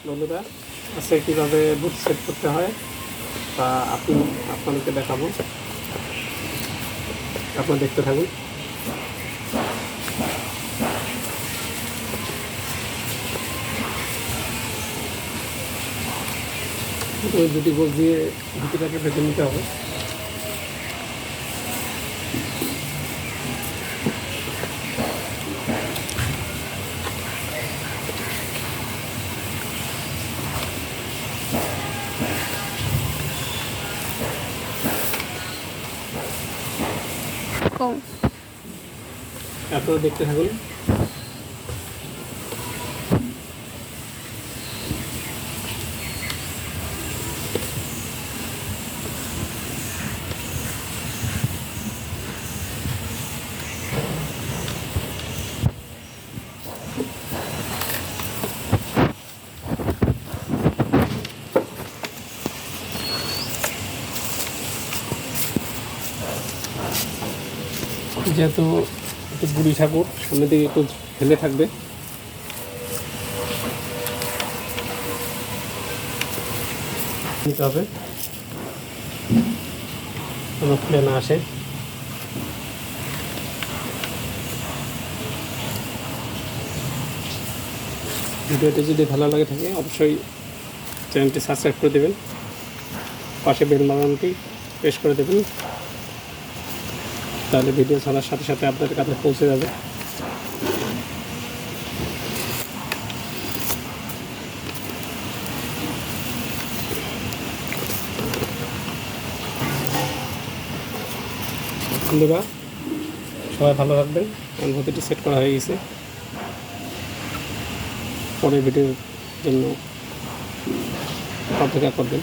বন্ধুরা, আজকে কীভাবে বুট সেট করতে হয় তা আপনাদেরকে দেখাবো। আপনারা দেখতে থাকুন। ওই দুটি গোল দিয়ে ভিতটাকে বেঁধে নিতে হবে। আপনারা দেখতে থাকুন। যেহেতু একটু বুড়ি ঠাকুর সামনের দিকে একটু ফেলে থাকবে, নিতে হবে কোনো খুলে না আসে। ভিডিওটি যদি ভালো লাগে থাকে অবশ্যই চ্যানেলটি সাবস্ক্রাইব করে দেবেন, পাশে বেল বাটনটি প্রেস করে দেবেন, তাহলে ভিডিও ছাড়ার সাথে সাথে আপনাদের কাছে পৌঁছে যাবে। বন্ধুরা, সবাই ভালো থাকবেন। অনুভূতিটি সেট করা হয়ে গেছে। পরের ভিডিওর জন্য অপেক্ষা করবেন।